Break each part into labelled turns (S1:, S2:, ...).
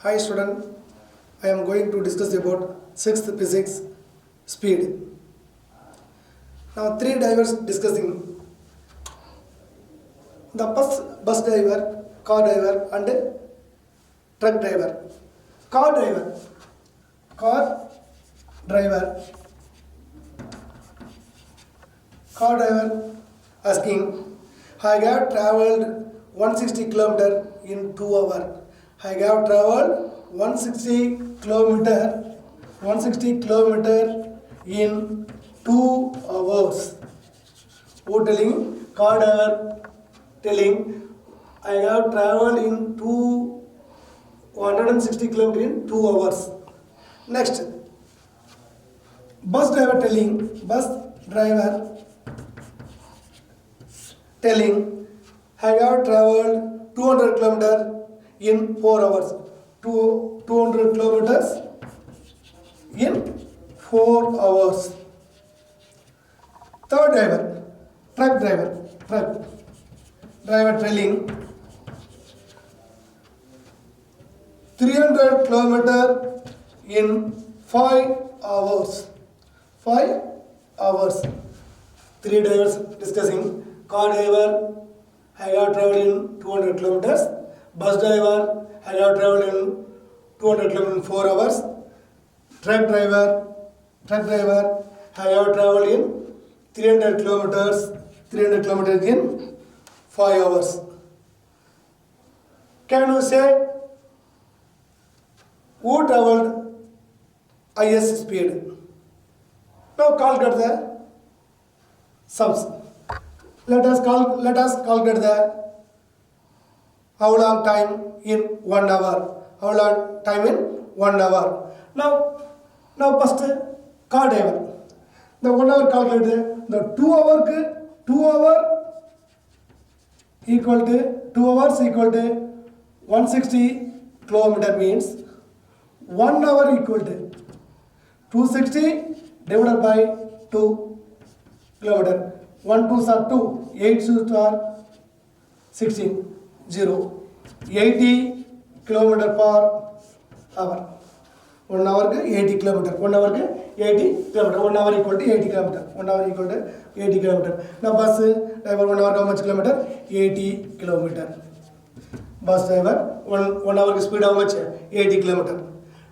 S1: Hi student, I am going to discuss about 6th physics speed. Now three divers discussing the bus driver, car driver and truck driver. Car driver asking, I have traveled 160 km in 2 hours. I have traveled 160 km in 2 hours. Who telling? Car driver telling, I have traveled in 160 km in 2 hours. Next, bus driver telling, I have traveled 200 km in 4 hours. 200 kilometers in 4 hours. Third driver, truck driver telling 300 kilometers in 5 hours. 5 hours. Three drivers discussing. Car driver, I have traveled in 200 kilometers. Bus driver, I have traveled in 200 kilometers in 4 hours. Truck driver, I have traveled in 300 kilometers in 5 hours. Can you say who traveled highest speed? Now calculate the sums. Let us calculate the how long time in 1 hour. How long time in 1 hour. Now first car driver. The 1 hour calculate the 2 hour equal to 160 kilometer means 1 hour equal to 260 divided by 2 kilometer. 1 2s are 2, 8 2s are 16, 0. 80 kilometer per hour. 1 hour 80 kilometer. 1 hour 80 kilometer. 1 hour equal to 80 kilometer. 1 hour equal to 80 kilometer. Now bus driver 1 hour how much kilometer? 80 kilometer. Bus driver 1 hour speed how much? 80 kilometer.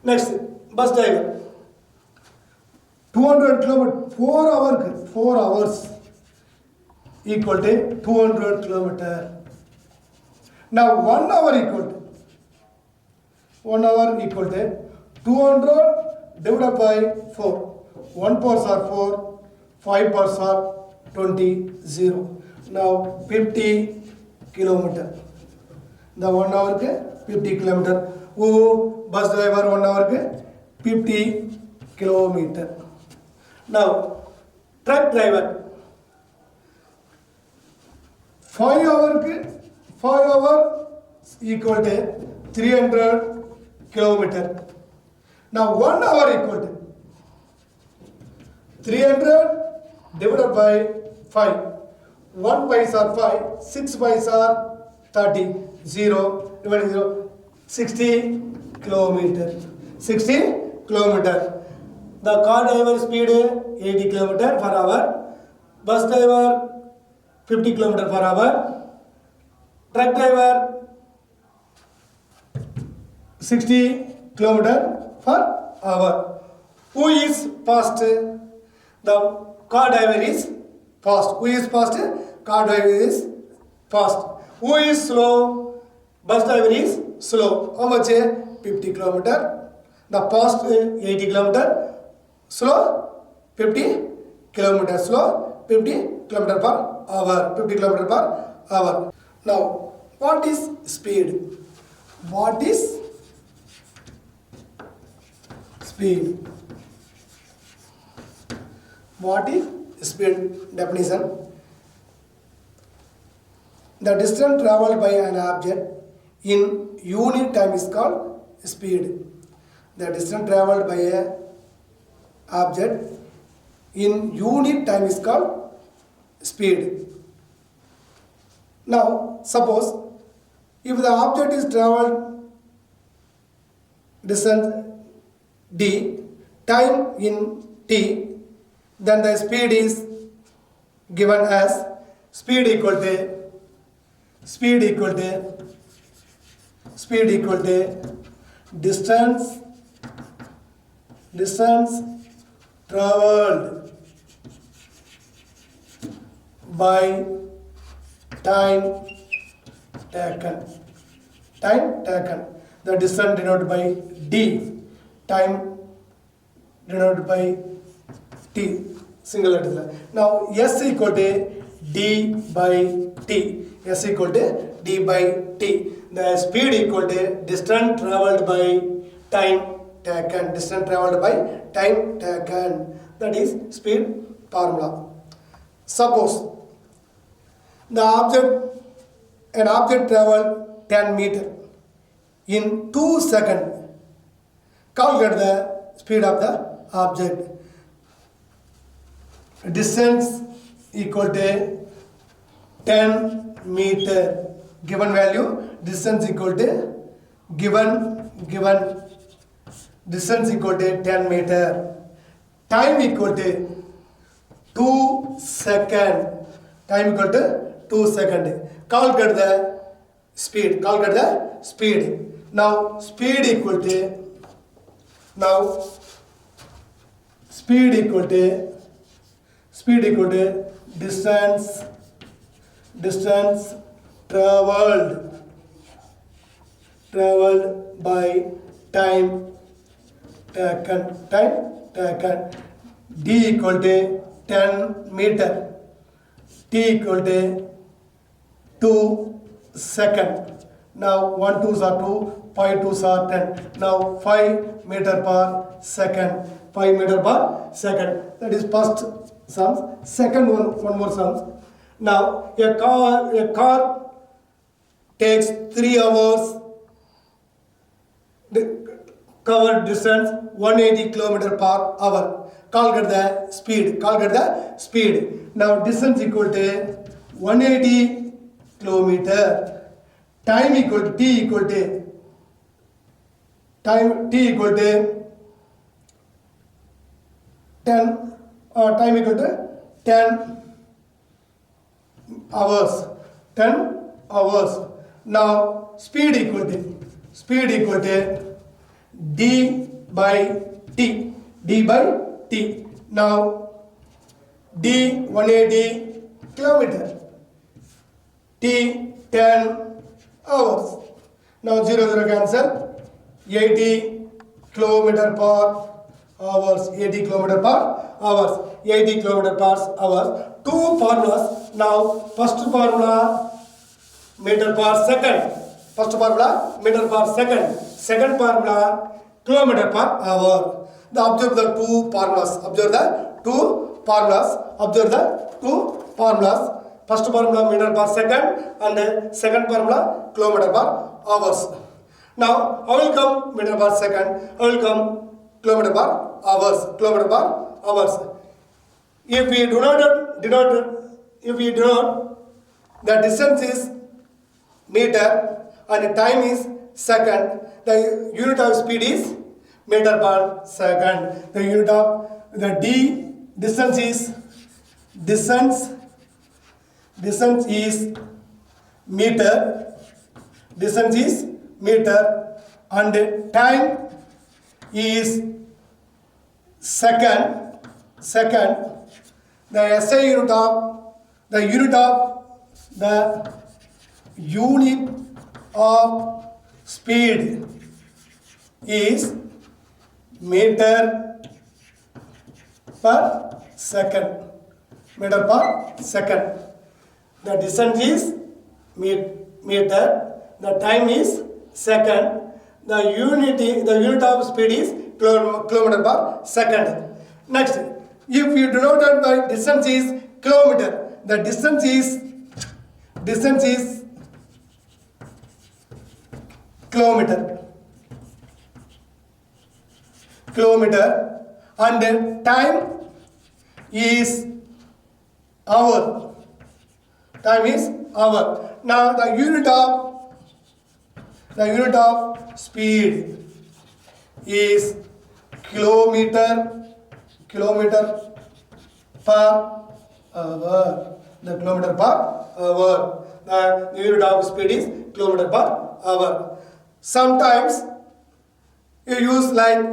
S1: Next bus driver 200 kilometer. 4 hours equal to 200 kilometer. Now 1 hour equal to 200 divided by 4. 1 powers are 4, 5 powers are 20, 0. Now 50 kilometer. The 1 hour 50 kilometer. Who bus driver 1 hour 50 kilometer. Now truck driver 5 hour equal to 300 kilometer. Now 1 hour equal to 300 divided by 5. 1 pies are 5, 6 pies are 30, 0 divided 0, 60 kilometer. 60 kilometer. The car driver speed 80 kilometer per hour. Bus driver 50 kilometer per hour. Truck driver 60 kilometer per hour. Who is fast? The car driver is fast. Who is fast? Car driver is fast. Who is slow? Bus driver is slow. How much? 50 kilometer. The fast 80 kilometer. Slow 50 kilometer. Slow 50 kilometer per hour. 50 kilometer per hour. Now, what is speed? What is speed? What is speed? Definition. The distance traveled by an object in unit time is called speed. The distance traveled by an object in unit time is called speed. Now, suppose if the object is traveled distance d, time in t, then the speed is given as speed equal to distance traveled by time taken. The distance denoted by d, time denoted by t, single letter. Now s equal to d by t. S equal to d by t. The speed equal to distance traveled by time taken. That is speed formula. Suppose an object traveled 10 meter in 2 seconds. Calculate the speed of the object. Distance equal to 10 meter. Given value, distance equal to given distance equal to 10 meter. Time equal to 2 seconds. Time equal to 2 seconds. Calculate the speed. Now speed equal to distance traveled by time taken. D equal to 10 meter. T equal to 2 seconds. Now 1 2s are 2, 5 2s are 10. Now 5 meter per second. That is first sums. Second one more sums. Now a car takes 3 hours covered distance 180 km per hour. Calculate the speed. Now distance equal to 180 km. Time equal to t equal to 10 time equal to 10 hours. Now speed equal to d by t. Now d 180 kilometer, t 10 hours. Now 0 cancel. 80 kilometer per hours. 80 kilometer per hours. Two formulas. Now first formula meter per second. Second formula kilometer per hour. Observe the two formulas. First formula meter per second and second formula kilometer per hours. Now how will come meter per second? How will come kilometer per hours? If we do not the distance is meter and time is second, the unit of speed is meter per second. The unit of the distance is meter. And time is second. The SI unit of speed is meter per second. The distance is meter. The time is second. The unit of speed is kilometer per second. Next, if you denote by distance is kilometer, the distance is kilometer, and time is hour. Now the unit of speed is kilometer per hour. The kilometer per hour. The unit of speed is kilometer per hour. Sometimes you use like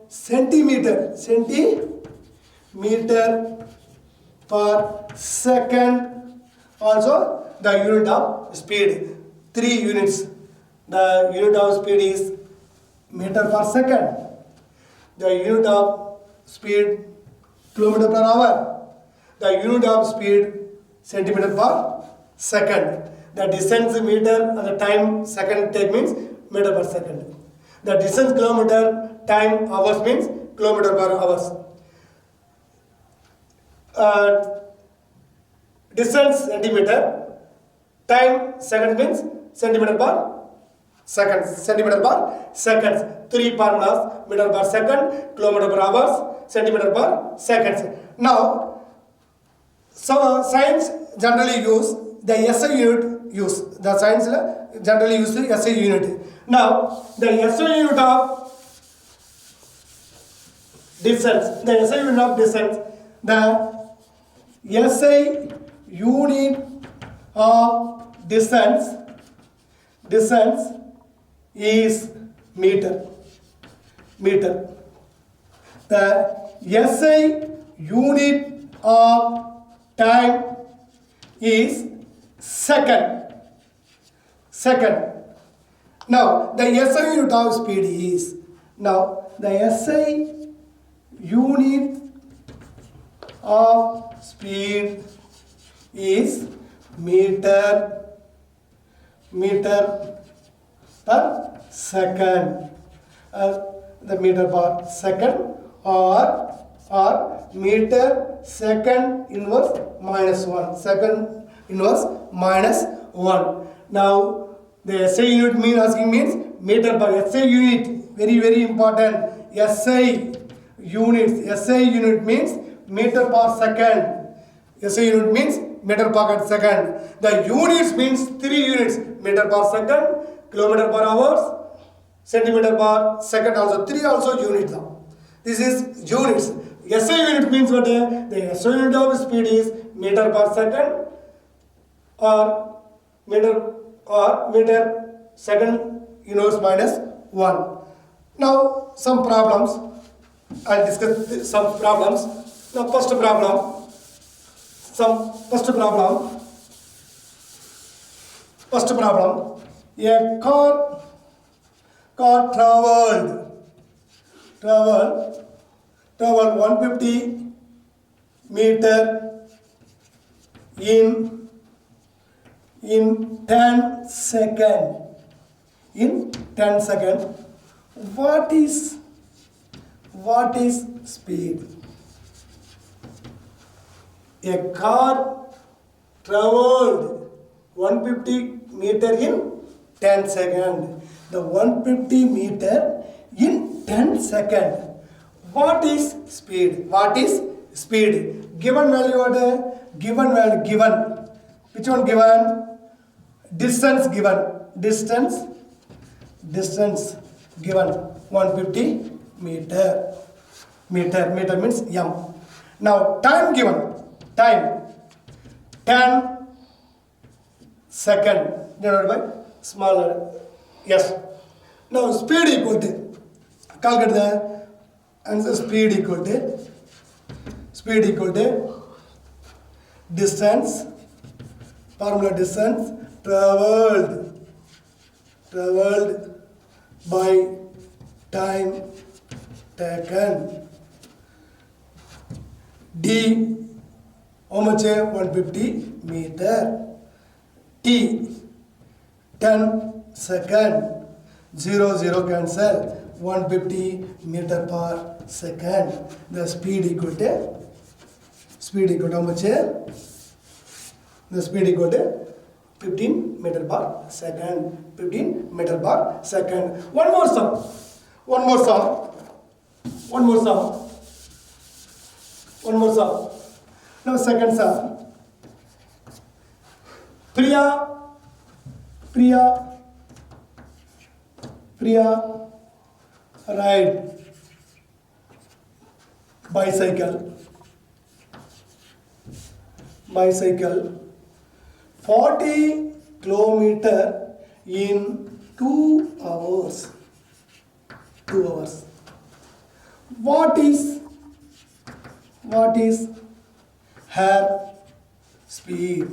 S1: centimeter per second. Also the unit of speed. 3 units. The unit of speed is meter per second. The unit of speed kilometer per hour. The unit of speed centimeter per second. The distance meter and the time second take means meter per second. The distance kilometer, time hours means kilometer per hours. Distance centimeter, time second means centimeter per seconds. 3 per minutes, meter per second, kilometer per hours, centimeter per seconds. Now, so science generally use the SI unit use. The science generally use the SI unit. Now, the SI unit of distance. The SI unit of distance. The SI unit of distance is meter. The SI unit of time is second. Now the SI unit of speed is the SI unit of speed is meter per second. The meter per second or meter second inverse minus 1. Second inverse minus 1. Now the SI unit means meter per SI unit. Very important. SI unit means meter per second. SI unit means meter per second. The units means 3 units. Meter per second, kilometer per hours, centimeter per second also. 3 also units. This is units. SI unit means what? The SI unit of speed is meter per second or meter second inverse minus 1. Now some problems. I'll discuss some problems. Now first problem. First problem. A car traveled 150 meter in 10 seconds. What is speed? A car traveled 150 meter in 10 seconds. The 150 meter in 10 seconds. What is speed? Given value what? Given. Which one given? Distance given. Distance given 150 meter. Meter means m. Now time given. Time 10 second divided by smaller. Yes. Now speed equal to. Calculate the answer. Speed equal to distance. Formula distance traveled by time taken. D how much? 150 meter. T 10 second. 0 cancel. 150 meter per second. The speed equal to how much? The speed equal to 15 meter per second. 15 meter per second. One more sum. Now second sum. Priya Priya ride bicycle 40 kilometer in 2 hours. 2 hours. What is her speed?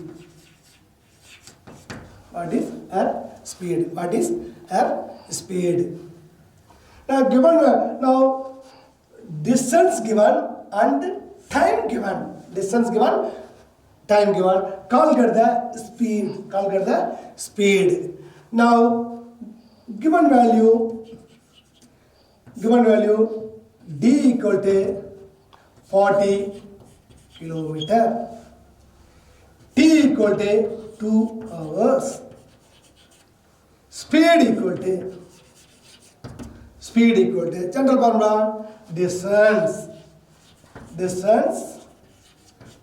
S1: What is her speed? What is her speed? Now given now distance given and time given. Distance given, time given. Calculate the speed. Calculate the speed. Now given value d equal to 40 kilometer. T equal to 2 hours. Speed equal to general formula distance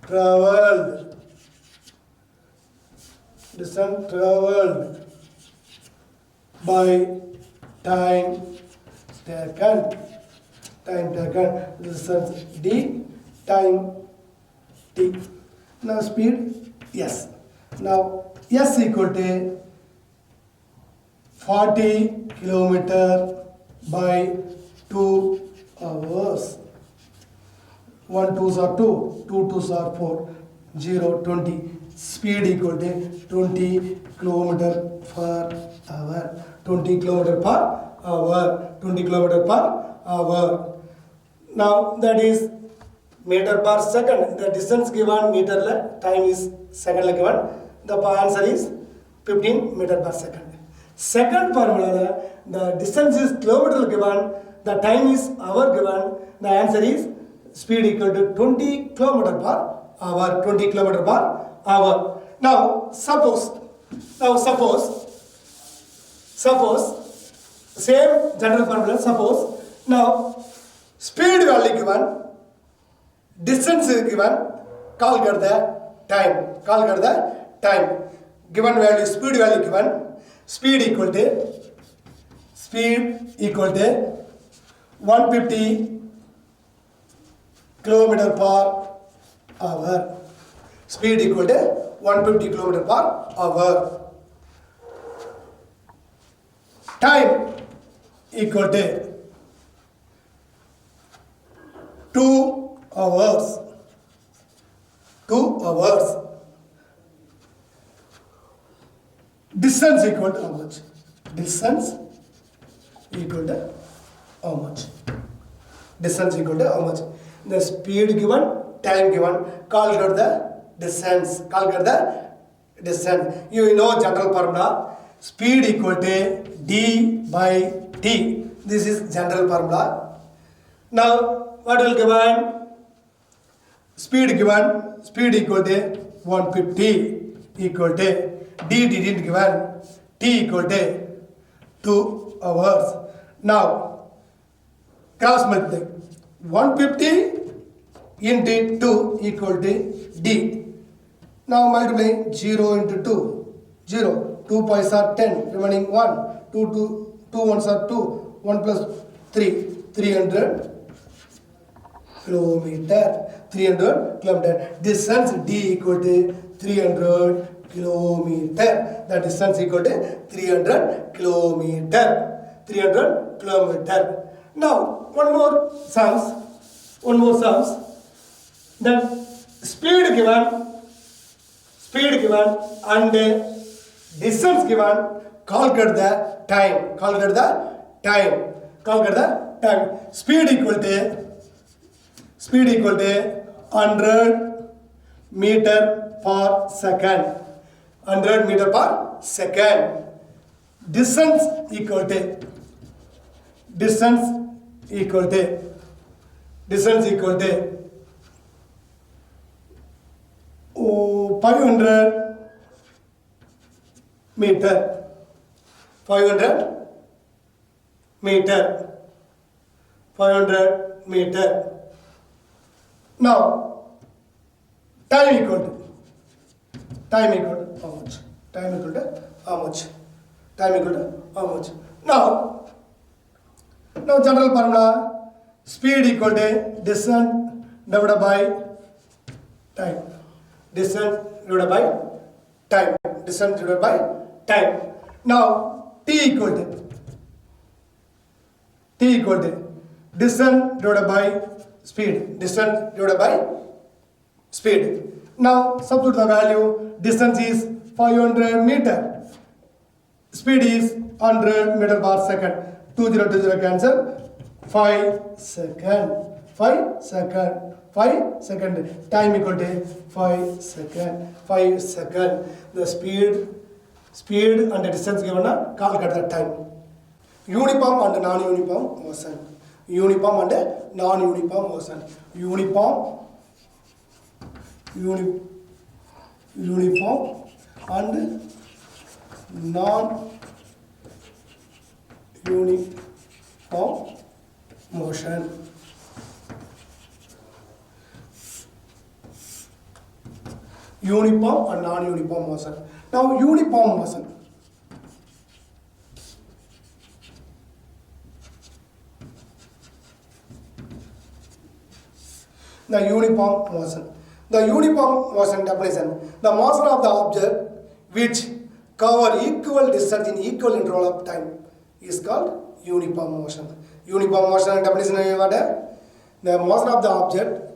S1: traveled by time taken distance d, time t. Now speed s. Now s equal to 40 kilometer by 2 hours. 1 2s are 2, 2 2s are 4, 0 20. Speed equal to 20 kilometer per hour. 20 kilometer per hour. 20 kilometer per hour. Now that is meter per second. The distance given meter la, time is second la given. The answer is 15 meter per second. Second formula, the distance is kilometer given, the time is hour given, the answer is speed equal to 20 kilometer per hour. 20 kilometer per hour. Now suppose same general formula. Suppose now speed value given, distance is given, calculate the time. Given value, speed value given, speed equal to 150 kilometer per hour. Speed equal to 150 kilometer per hour. Time equal to 2 hours. 2 hours. Distance equal to how much? Distance equal to how much? Distance equal to how much? The speed given, time given, calculate the distance. You know general formula. Speed equal to d by t. This is general formula. Now what will given? Speed equal to 150 equal to d didn't given, t equal to 2 hours. Now cross multiply. 150 into 2 equal to d. Now multiply 0 into 2. 0. 2 pies are 10. Remaining 1. 2 ones are 2. 1 plus 3. 300 kilometer. 300 kilometer. Distance d equal to 300 kilometer. The distance equal to 300 kilometer. 300 kilometer. Now one more sums. Then speed given and distance given, calculate the time. Speed equal to 100 meter per second. 100 meter per second. Distance equal to 500 meter. 500 meter. Now time equal to how much? Time equal to how much? Now Now general formula, speed equal to distance divided by time. Distance divided by time. Distance divided by time. Now T equal to distance divided by speed. Distance divided by speed. Now substitute the value. Distance is 500 meter. Speed is 100 meter per second. 2020 cancel. 5 second. 5 second. 5 second. Time equal to 5 second. 5 second. The speed and the distance given a calculate the time. Uniform and non-uniform motion. Uniform and non-uniform motion. Uniform and non-uniform motion. Uniform and non-uniform motion. Now uniform motion. The uniform motion. The uniform motion definition. The motion of the object which cover equal distance in equal interval of time is called uniform motion. Uniform motion definition is what? The motion of the object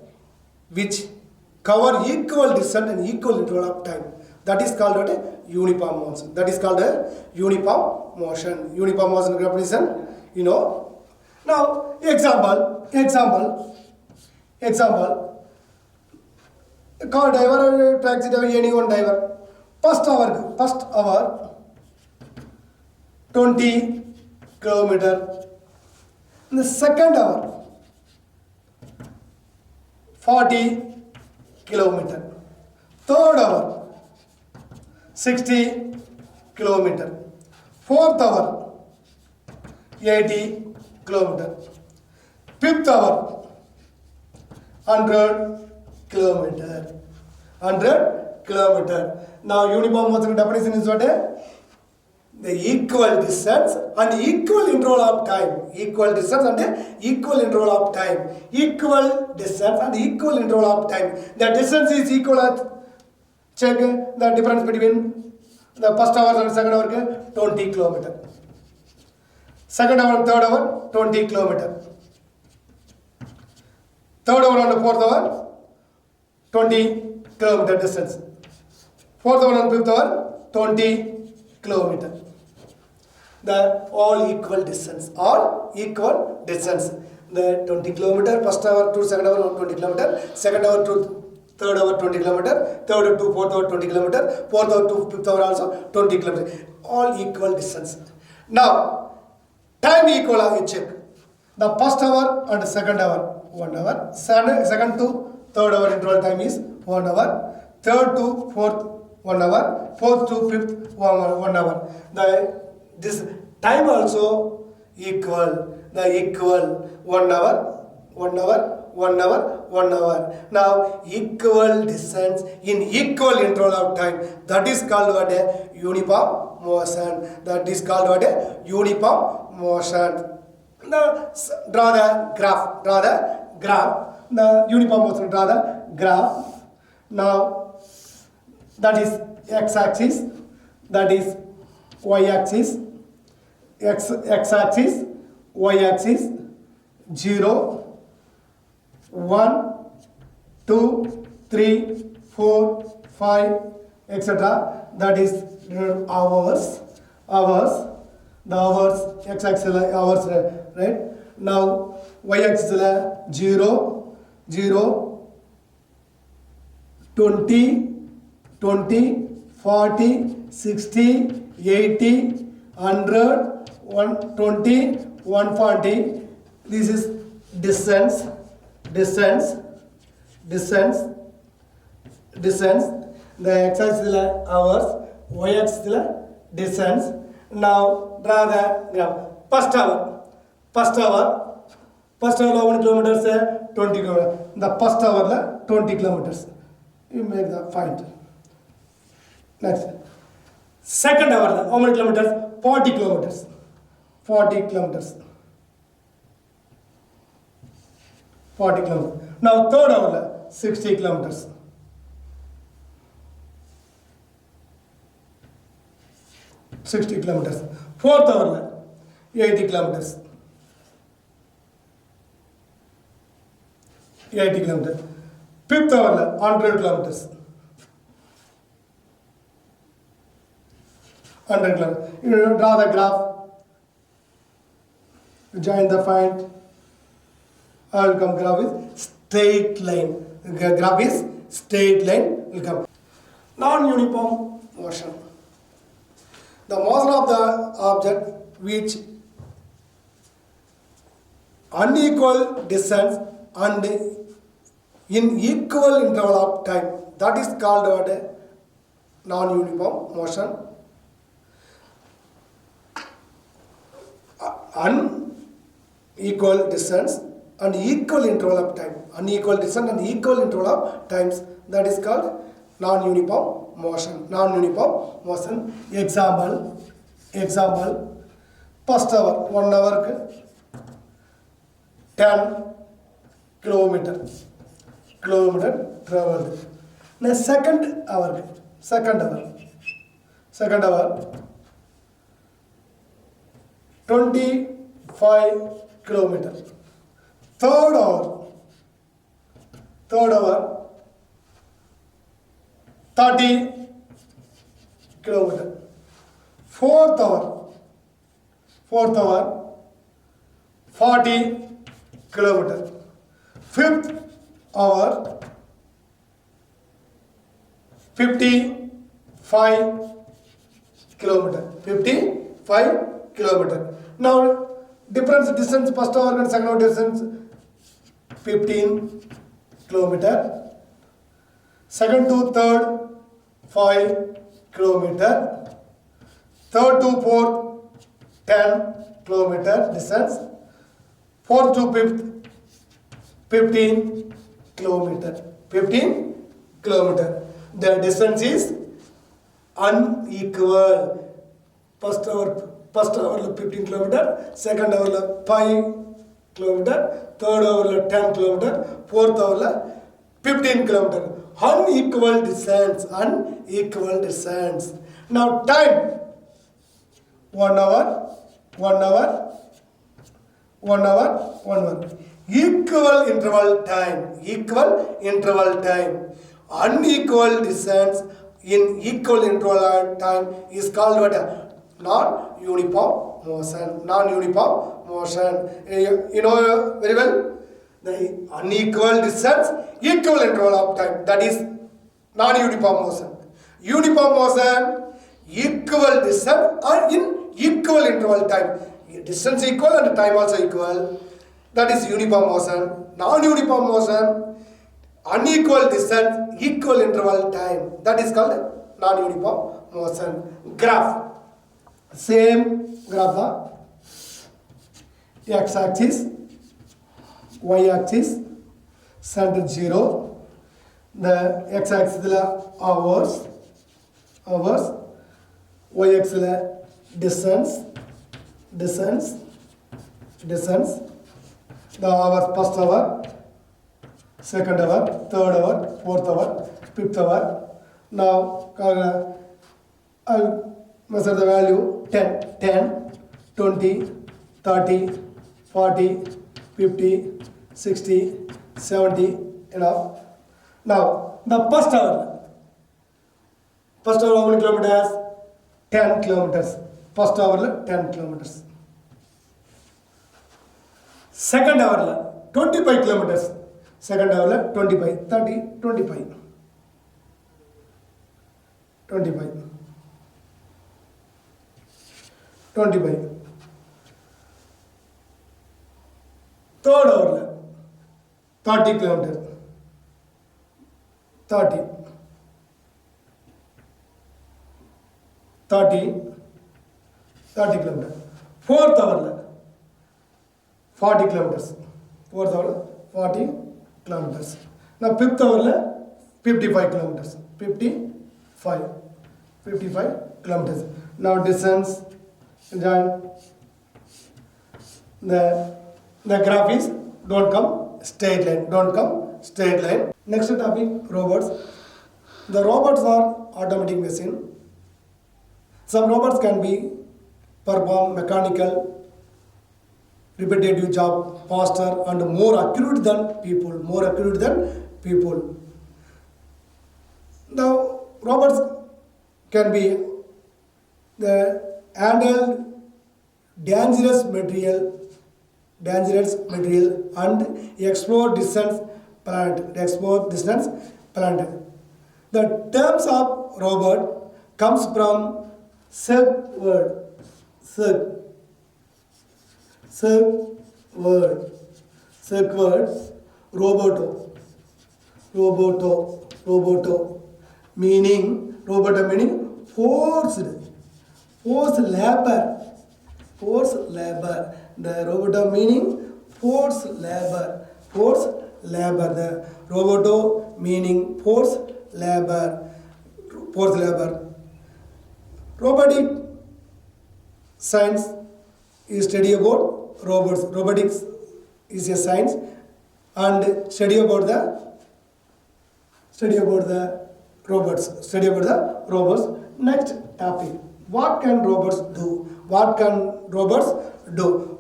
S1: which cover equal distance in equal interval of time. That is called what? Uniform motion. That is called a uniform motion. Uniform motion definition, you know. Now, example. Car driver, taxi driver, any one driver. First hour, 20 kilometer. In the second hour, 40 kilometer. Third hour, 60 kilometer. Fourth hour, 80 kilometer. Fifth hour, 100 kilometer. 100 kilometer. Now uniform motion definition is what? The equal distance and equal interval of time. Equal distance and equal interval of time. Equal distance and equal interval of time. The distance is equal at, check the difference between the first hour and second hour, 20 kilometer. Second hour and third hour, 20 kilometer. Third hour and fourth hour, 20 kilometer distance. Fourth hour and fifth hour, 20 kilometer. The all equal distance. All equal distance. The 20 kilometer, first hour to second hour, 20 kilometer. Second hour to third hour, 20 kilometer. Third hour to fourth hour, 20 kilometer. Fourth hour to fifth hour also, 20 kilometer. All equal distance. Now, time equal, you check. The first hour and second hour, 1 hour. Second to third hour interval time is 1 hour. Third to fourth, 1 hour. Fourth to fifth, 1 hour. This time also equal. The equal 1 hour, 1 hour, 1 hour, 1 hour. Now equal distance in equal interval of time. That is called what? A uniform motion. That is called what? A uniform motion. Now draw the graph. The uniform motion, draw the graph. Now that is x-axis, that is y-axis, x-axis, y-axis, 0, 1, 2, 3, 4, 5, etc. That is hours. The hours, x-axis hours, right? Now y-axis 0, 20, 40, 60, 80, 100, 120, 140. This is distance. The x-axis hours, y-axis distance. Now draw the graph. First hour, how many kilometers? 20 kilometers. The first hour 20 kilometers. You make the find. Next. Second hour, how many kilometers? 40 kilometers. 40 kilometers. Now third hour 60 kilometers. 60 kilometers. Fourth hour 80 kilometers. 80 kilometers. Fifth hour 100 kilometers. 100 kilometers. You draw the graph. Join the point. I will come graph is straight line. Graph is straight line will come. Non-uniform motion. The motion of the object which unequal distance and in equal interval of time, that is called what? Non-uniform motion. Unequal distance and equal interval of time. Unequal distance and equal interval of times, that is called non-uniform motion. Non-uniform motion. Example. First hour, 1 hour 10 kilometer travel. Now second hour 25 kilometers. Third hour 30 kilometers. Fourth hour 40 kilometers. Fifth hour 55 kilometers. 55 kilometers. Now difference distance first hour and second hour distance 15 kilometers. Second to third 5 kilometers. Third to fourth 10 kilometers distance. Fourth to fifth 15 kilometers. 15 kilometers. The distance is unequal. First hour 15 kilometers, second hour 5 kilometers, third hour 10 kilometers, fourth hour 15 kilometers. Unequal distance. Now time 1 hour. Equal interval time. Unequal distance in equal interval time is called what? Non-uniform motion. You know very well. The unequal distance, equal interval of time. That is non-uniform motion. Uniform motion, equal distance or in equal interval time. Distance equal and time also equal. That is uniform motion. Non-uniform motion, unequal distance, equal interval time. That is called non-uniform motion. Graph. Same graph. X-axis, Y-axis, center 0. The X-axis is hours, Y-axis is distance. The hours, first hour, second hour, third hour, fourth hour, fifth hour. Now I'll measure the value 10, 20, 30, 40, 50, 60, 70, enough. Now the first hour how many kilometers? 10 kilometers. First hour 10 kilometers. Second hour 25 kilometers. Second hour 25, 30, 25. Third hour 30 kilometers. 30 kilometers. Fourth hour 40 kilometers. Fourth hour 40 kilometers. Now fifth hour 55 kilometers. 55 kilometers. Now distance, join the graph is don't come straight line. Don't come straight line. Next topic, robots. The robots are automatic machine. Some robots can be perform mechanical repetitive job faster and more accurate than people. The robots can be the handle dangerous material and explore distance planet. The terms of robot comes from Serb word, roboto, meaning forced labor. The roboto meaning forced labor. The roboto meaning forced labor. Robotic science is study about robots. Robotics is a science and study about the robots. Next topic. What can robots do?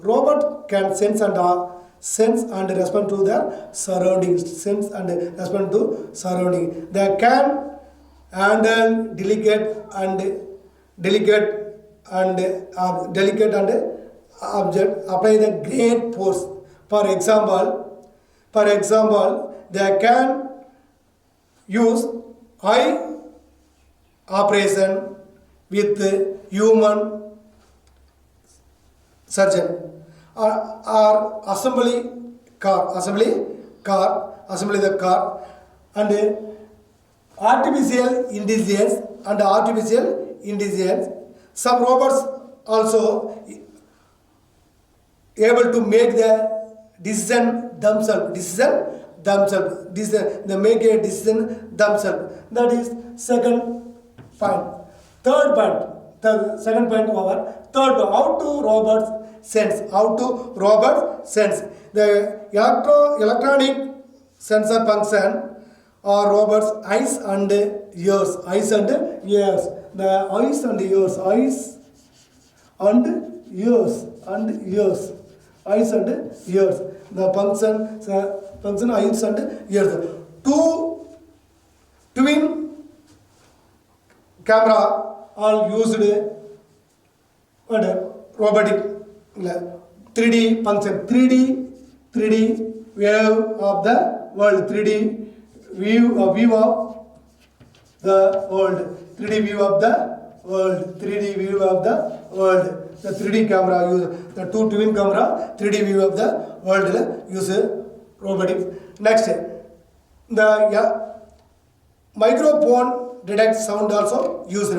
S1: Robot can sense and respond to their surroundings. They can handle delicate object, apply the great force. For example, they can use eye operation with human surgeon or assembly the car and artificial intelligence. Some robots also able to make the decision themselves. They make a decision themselves. That is second point. Third point. How do robots sense? The electronic sensor function or robots' eyes and ears. The eyes and ears. The function eyes and ears. Two twin camera are used robotic 3D function. 3D view of the world. 3D view of the world. 3D view of the world. The 3D camera use the two twin camera. 3D view of the world use robotics. Next, the microphone detects sound also used.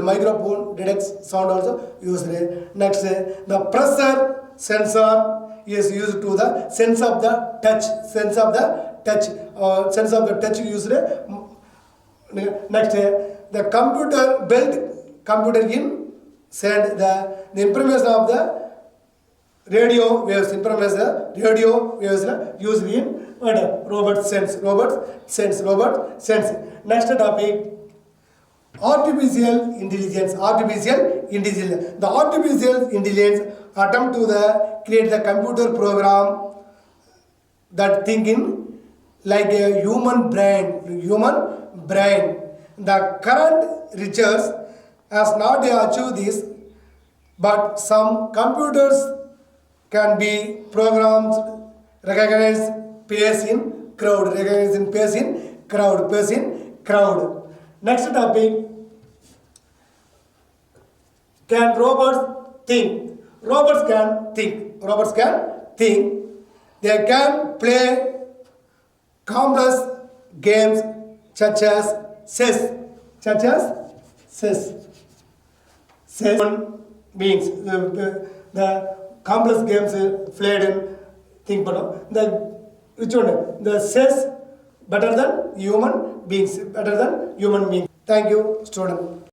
S1: Next, the pressure sensor is used to the sense of the touch. Used. Next, the computer in send the information of the radio waves. Used in robot sense. Next topic, artificial intelligence. The artificial intelligence attempt to create the computer program that thinking like a human brain. The current research has not achieved this, but some computers can be programmed recognize face in crowd. Next topic, can robots think? Robots can think. They can play complex games such as chess. Human beings, the complex games played in think the which one? The chess better than human beings. Thank you, student.